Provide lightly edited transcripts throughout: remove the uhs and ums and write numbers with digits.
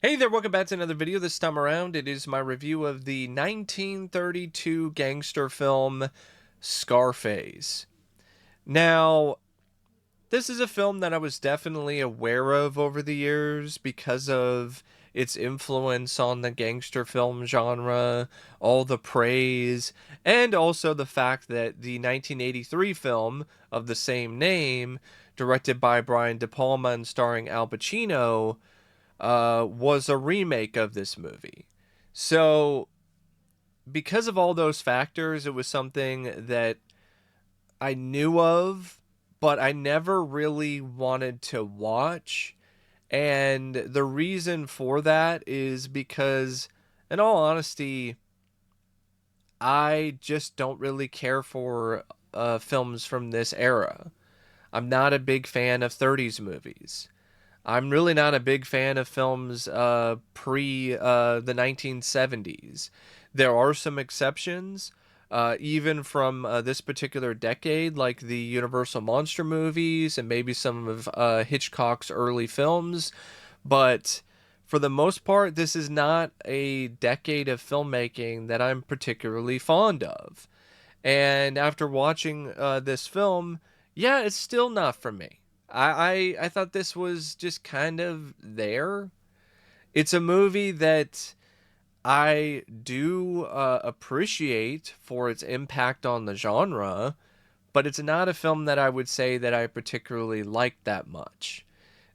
Hey there, welcome back to another video. This time around, it is my review of the 1932 gangster film Scarface. Now, this is a film that I was definitely aware of over the years because of its influence on the gangster film genre, all the praise, and also the fact that the 1983 film of the same name, directed by Brian De Palma and starring Al Pacino, was a remake of this movie. So, because of all those factors, it was something that I knew of, but I never really wanted to watch. And the reason for that is because, in all honesty, I just don't really care for films from this era. I'm not a big fan of 30s movies. I'm really not a big fan of films pre the 1970s. There are some exceptions, even from this particular decade, like the Universal Monster movies and maybe some of Hitchcock's early films. But for the most part, this is not a decade of filmmaking that I'm particularly fond of. And after watching this film, yeah, it's still not for me. I thought this was just kind of there. It's a movie that I do appreciate for its impact on the genre, but it's not a film that I would say that I particularly liked that much.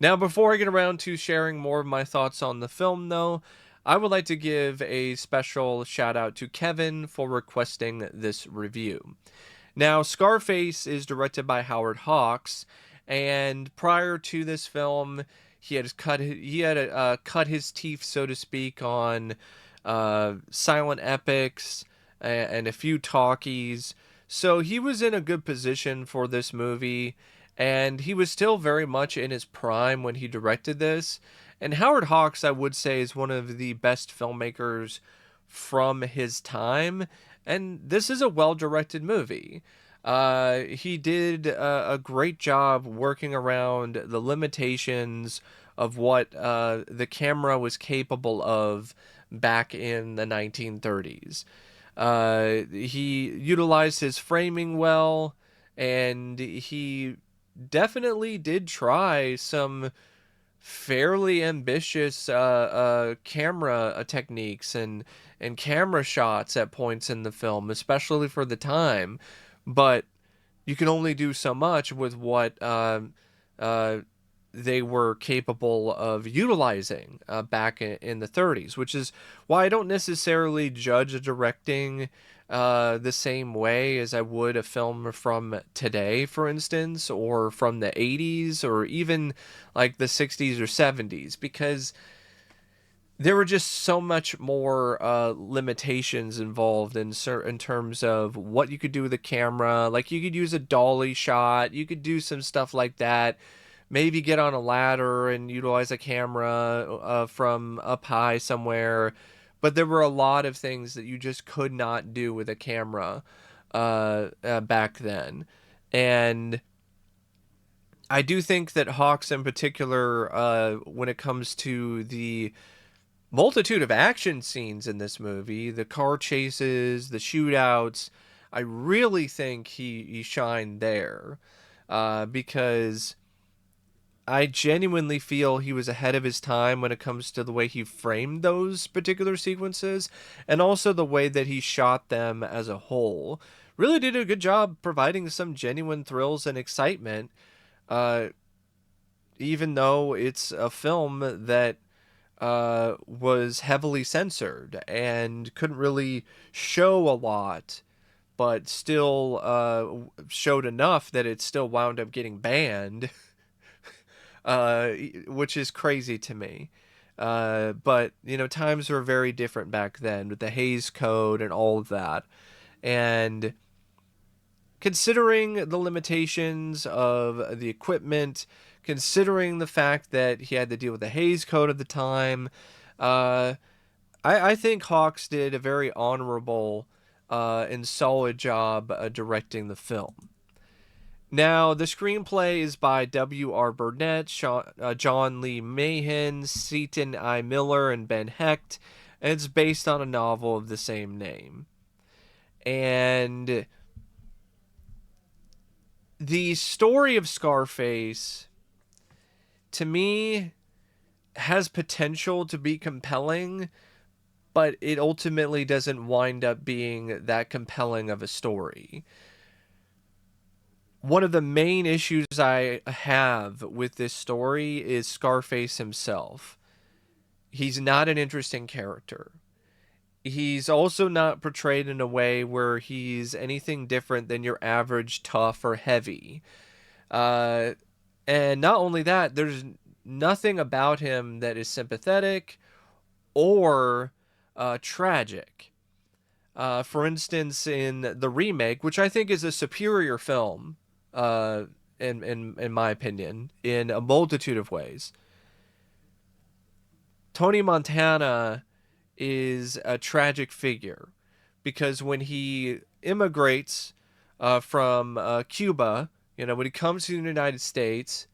Now, before I get around to sharing more of my thoughts on the film, though, I would like to give a special shout out to Kevin for requesting this review. Now, Scarface is directed by Howard Hawks, and prior to this film, he had cut his teeth, so to speak, on silent epics and a few talkies. So he was in a good position for this movie, and he was still very much in his prime when he directed this. And Howard Hawks, I would say, is one of the best filmmakers from his time, and this is a well-directed movie. He did a great job working around the limitations of what the camera was capable of back in the 1930s. He utilized his framing well, and he definitely did try some fairly ambitious camera techniques and camera shots at points in the film, especially for the time. But you can only do so much with what uh, they were capable of utilizing back in the 30s, which is why I don't necessarily judge a directing the same way as I would a film from today, for instance, or from the 80s, or even like the 60s or 70s, because there were just so much more limitations involved in terms of what you could do with a camera. Like, you could use a dolly shot, you could do some stuff like that. Maybe get on a ladder and utilize a camera from up high somewhere. But there were a lot of things that you just could not do with a camera back then. And I do think that Hawks in particular, when it comes to the multitude of action scenes in this movie, the car chases, the shootouts, I really think he shined there, because I genuinely feel he was ahead of his time when it comes to the way he framed those particular sequences, and also the way that he shot them as a whole. Really did a good job providing some genuine thrills and excitement, uh, even though it's a film that was heavily censored and couldn't really show a lot, but still showed enough that it still wound up getting banned, which is crazy to me. But, you know, times were very different back then with the Hays Code and all of that. And considering the limitations of the equipment, considering the fact that he had to deal with the Hays Code at the time, uh, I think Hawks did a very honorable and solid job directing the film. Now, the screenplay is by W.R. Burnett, John Lee Mahan, Seton I. Miller, and Ben Hecht, and it's based on a novel of the same name. And the story of Scarface, to me, has potential to be compelling, but it ultimately doesn't wind up being that compelling of a story. One of the main issues I have with this story is Scarface himself. He's not an interesting character. He's also not portrayed in a way where he's anything different than your average tough or heavy. Uh, and not only that, there's nothing about him that is sympathetic or tragic. For instance, in the remake, which I think is a superior film, uh, in my opinion, in a multitude of ways, Tony Montana is a tragic figure because when he immigrates from Cuba, when he comes to the United States,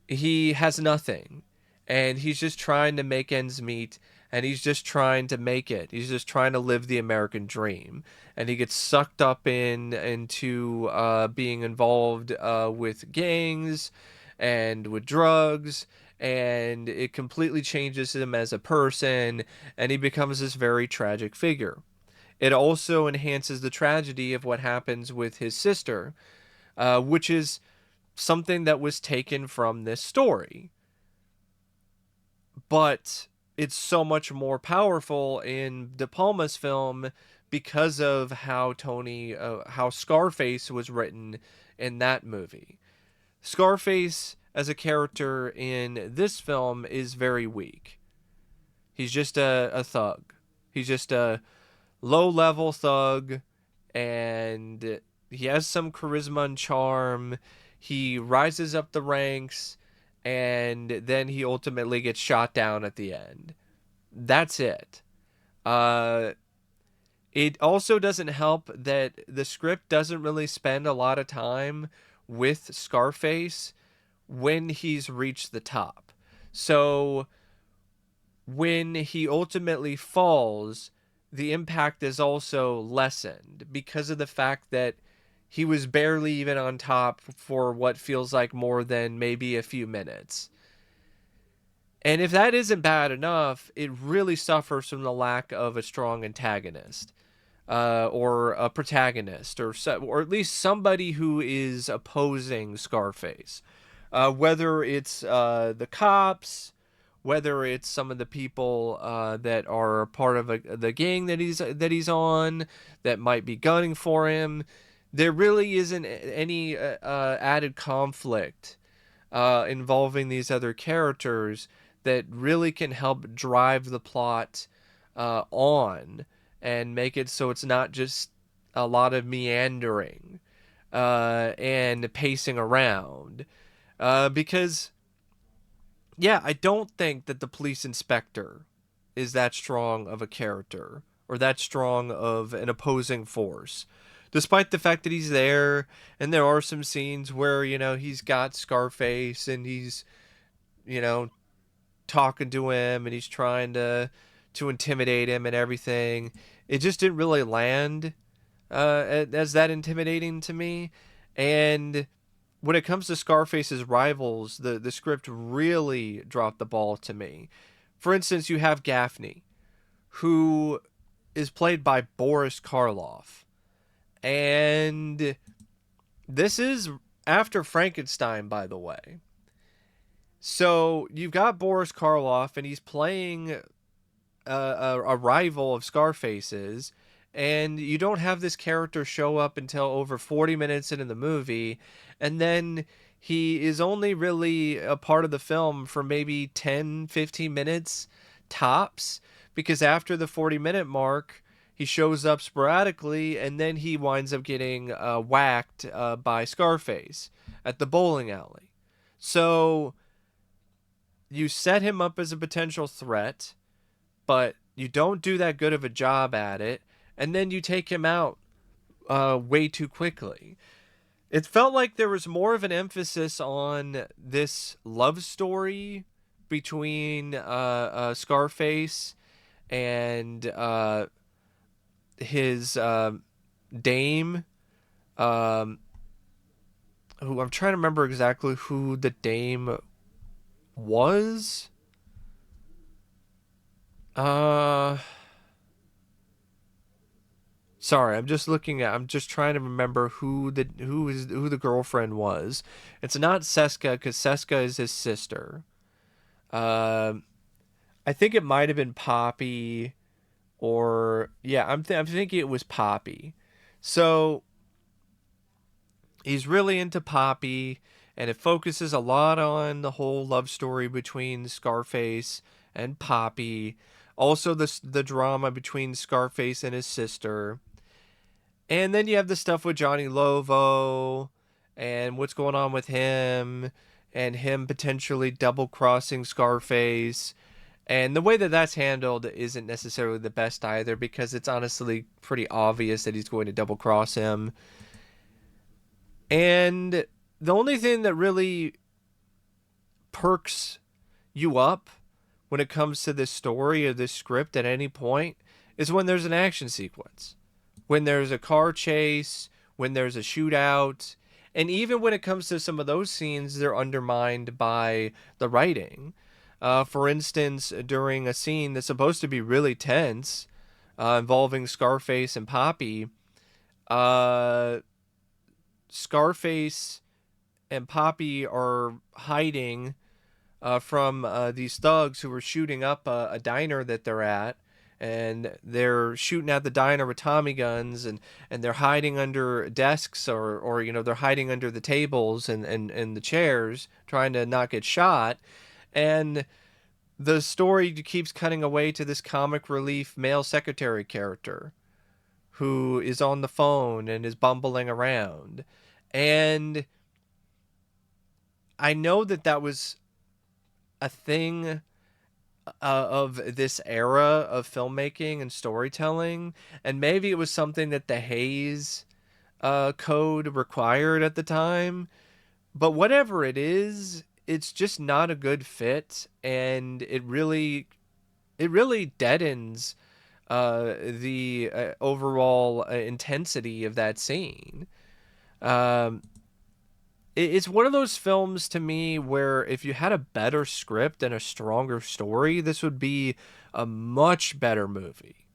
he has nothing, and he's just trying to make ends meet, and he's just trying to make it. He's just trying to live the American dream, and he gets sucked up into being involved with gangs and with drugs, and it completely changes him as a person, and he becomes this very tragic figure. It also enhances the tragedy of what happens with his sister, which is something that was taken from this story. But it's so much more powerful in De Palma's film because of how Scarface was written in that movie. Scarface as a character in this film is very weak. He's just a thug. He's just a low level thug, and he has some charisma and charm. He rises up the ranks, and then he ultimately gets shot down at the end. That's it. Uh, it also doesn't help that the script doesn't really spend a lot of time with Scarface when he's reached the top. So when he ultimately falls, the impact is also lessened because of the fact that he was barely even on top for what feels like more than maybe a few minutes. And if that isn't bad enough, it really suffers from the lack of a strong antagonist, or a protagonist, or at least somebody who is opposing Scarface. Whether it's the cops, whether it's some of the people that are part of the gang that he's on, that might be gunning for him, there really isn't any added conflict involving these other characters that really can help drive the plot on and make it so it's not just a lot of meandering and pacing around. Because, yeah, I don't think that the police inspector is that strong of a character or that strong of an opposing force. Despite the fact that he's there, and there are some scenes where, he's got Scarface and he's, you know, talking to him and he's trying to intimidate him and everything. It just didn't really land as that intimidating to me. And when it comes to Scarface's rivals, the script really dropped the ball to me. For instance, you have Gaffney, who is played by Boris Karloff. And this is after Frankenstein, by the way. So you've got Boris Karloff, and he's playing a rival of Scarface's, and you don't have this character show up until over 40 minutes into the movie, and then he is only really a part of the film for maybe 10, 15 minutes tops, because after the 40-minute mark, he shows up sporadically, and then he winds up getting whacked by Scarface at the bowling alley. So you set him up as a potential threat, but you don't do that good of a job at it, and then you take him out way too quickly. It felt like there was more of an emphasis on this love story between Scarface and his dame, um, who I'm trying to remember exactly who the dame was. Uh, Sorry, I'm just trying to remember who the girlfriend was. It's not Seska because Seska is his sister. Um, I think it might have been Poppy, or yeah, I'm thinking it was Poppy. So he's really into Poppy, and it focuses a lot on the whole love story between Scarface and Poppy. Also, the drama between Scarface and his sister. And then you have the stuff with Johnny Lovo and what's going on with him and him potentially double crossing Scarface. And the way that that's handled isn't necessarily the best either, because it's honestly pretty obvious that he's going to double cross him. And the only thing that really perks you up when it comes to this story or this script at any point is when there's an action sequence, when there's a car chase, when there's a shootout. And even when it comes to some of those scenes, they're undermined by the writing. For instance, during a scene that's supposed to be really tense, involving Scarface and Poppy, uh, Scarface and Poppy are hiding from these thugs who are shooting up a diner that they're at. And they're shooting at the diner with Tommy guns, and they're hiding under desks, or they're hiding under the tables and the chairs, trying to not get shot. And the story keeps cutting away to this comic relief male secretary character who is on the phone and is bumbling around. And I know that that was a thing of this era of filmmaking and storytelling, and maybe it was something that the Hayes code required at the time. But whatever it is, it's just not a good fit, and it really deadens the overall intensity of that scene. Um, it's one of those films to me where if you had a better script and a stronger story, this would be a much better movie.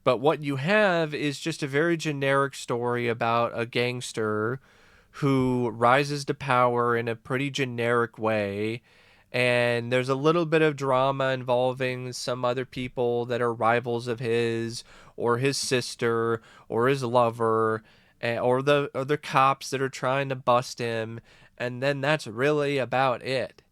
But what you have is just a very generic story about a gangster who rises to power in a pretty generic way. And there's a little bit of drama involving some other people that are rivals of his, or his sister, or his lover, or the cops that are trying to bust him. And then that's really about it.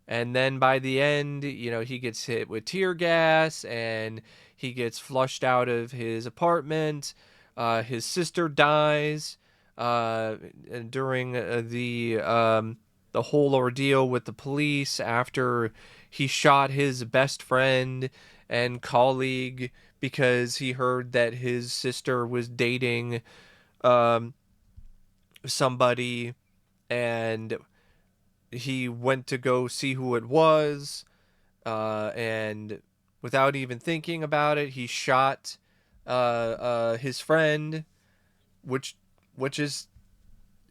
And then by the end, he gets hit with tear gas and he gets flushed out of his apartment. His sister dies during the whole ordeal with the police after he shot his best friend and colleague because he heard that his sister was dating um, somebody, and he went to go see who it was, and without even thinking about it, he shot his friend, which is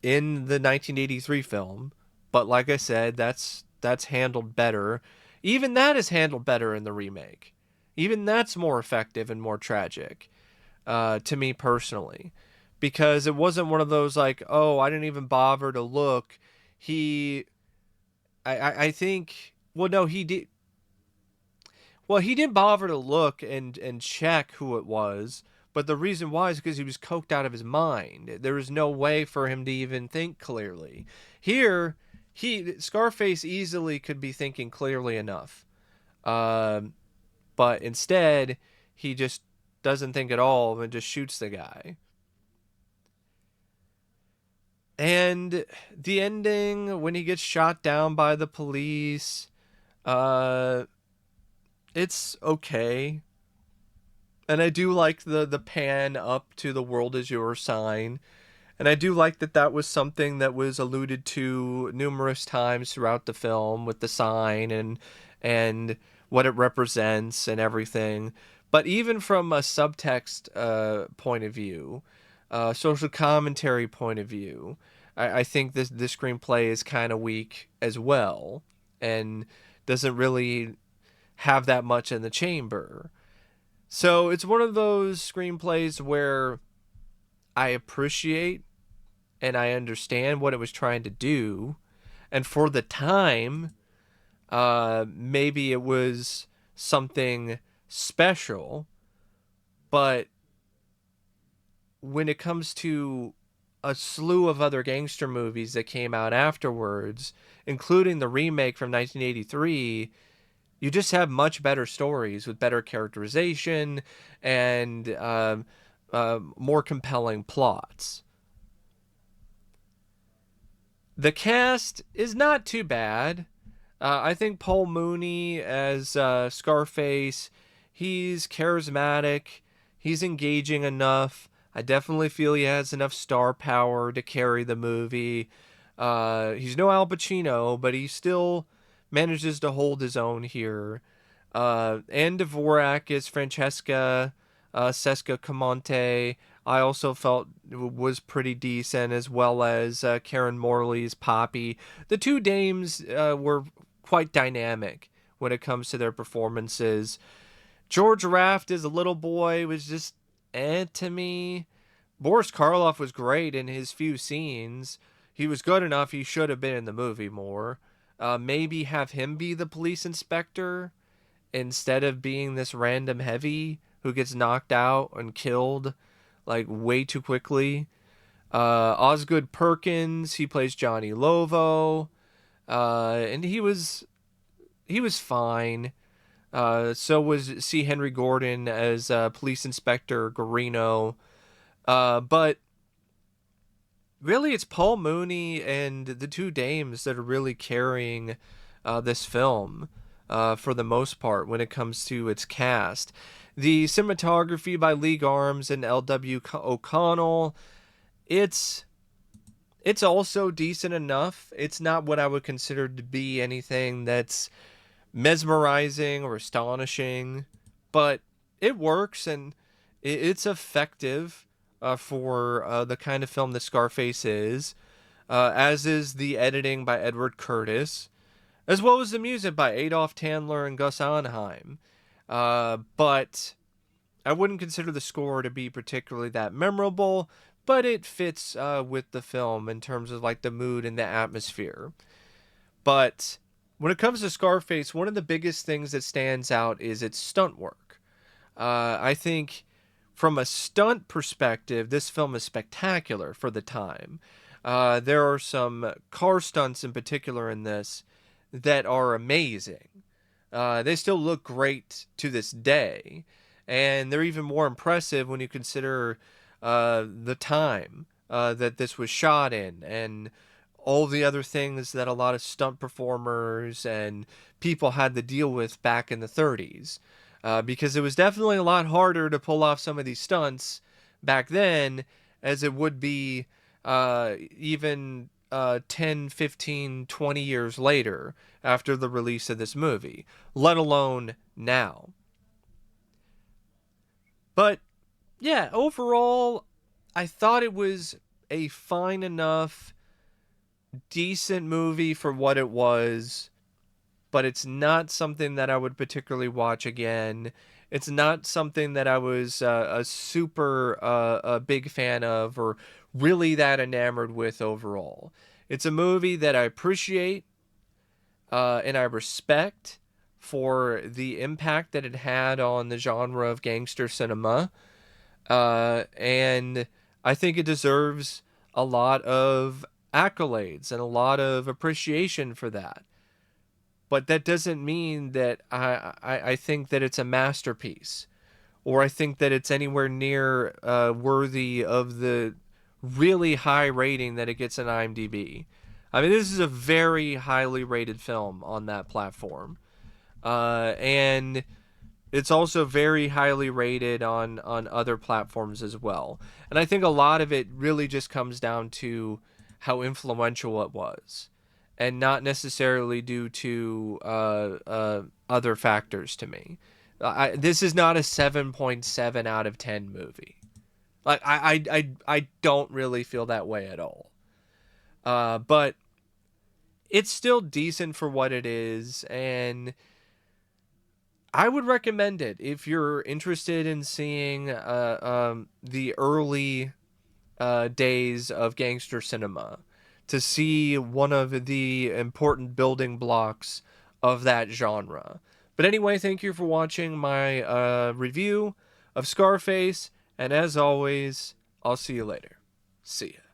in the 1983 film. But like I said, that's handled better. Even that is handled better in the remake. Even that's more effective and more tragic, to me personally, because it wasn't one of those like, oh, I didn't even bother to look. He I think, well, no, he did. Well, he didn't bother to look and check who it was, but the reason why is because he was coked out of his mind. There was no way for him to even think clearly. Here, Scarface easily could be thinking clearly enough, um, but instead he just doesn't think at all and just shoots the guy. And the ending, when he gets shot down by the police, uh, it's okay. And I do like the pan up to the world is your sign. And I do like that that was something that was alluded to numerous times throughout the film with the sign and what it represents and everything. But even from a subtext point of view, social commentary point of view, I think this screenplay is kind of weak as well and doesn't really have that much in the chamber. So it's one of those screenplays where I appreciate and I understand what it was trying to do. And for the time, maybe it was something special. But when it comes to a slew of other gangster movies that came out afterwards, including the remake from 1983, you just have much better stories with better characterization and more compelling plots. The cast is not too bad. I think Paul Muni as Scarface, he's charismatic, he's engaging enough. I definitely feel he has enough star power to carry the movie. He's no Al Pacino, but he still manages to hold his own here. And Dvorak is Francesca Seska Camonte. I also felt was pretty decent, as well as Karen Morley's Poppy. The two dames were quite dynamic when it comes to their performances. George Raft as a little boy was just to me. Boris Karloff was great in his few scenes. He was good enough. He should have been in the movie more. Maybe have him be the police inspector instead of being this random heavy who gets knocked out and killed like way too quickly. Osgood Perkins, he plays Johnny Lovo, and he was fine. So was C. Henry Gordon as Police Inspector Garino. But really, it's Paul Muni and the two dames that are really carrying this film for the most part when it comes to its cast. The cinematography by League Arms and L.W. O'Connell, it's also decent enough. It's not what I would consider to be anything that's mesmerizing or astonishing, but it works and it's effective for the kind of film that Scarface is, as is the editing by Edward Curtis, as well as the music by Adolf Tandler and Gus Anheim. But I wouldn't consider the score to be particularly that memorable, but it fits with the film in terms of like the mood and the atmosphere. But when it comes to Scarface, one of the biggest things that stands out is its stunt work. I think from a stunt perspective, this film is spectacular for the time. There are some car stunts in particular in this that are amazing. They still look great to this day, and they're even more impressive when you consider the time that this was shot in and all the other things that a lot of stunt performers and people had to deal with back in the 30s. Because it was definitely a lot harder to pull off some of these stunts back then as it would be even 10, 15, 20 years later after the release of this movie, let alone now. But yeah, overall, I thought it was a fine enough, decent movie for what it was, but it's not something that I would particularly watch again. It's not something that I was a super a big fan of or really that enamored with overall. It's a movie that I appreciate and I respect for the impact that it had on the genre of gangster cinema. And I think it deserves a lot of accolades and a lot of appreciation for that. But that doesn't mean that I think that it's a masterpiece or I think that it's anywhere near worthy of the really high rating that it gets on IMDb. I mean, this is a very highly rated film on that platform. And It's also very highly rated on other platforms as well. And I think a lot of it really just comes down to how influential it was, and not necessarily due to other factors to me. This is not a 7.7 out of 10 movie. Like I don't really feel that way at all. But it's still decent for what it is, and I would recommend it if you're interested in seeing the early days of gangster cinema, to see one of the important building blocks of that genre. But anyway, thank you for watching my review of Scarface, and as always, I'll see you later. See ya.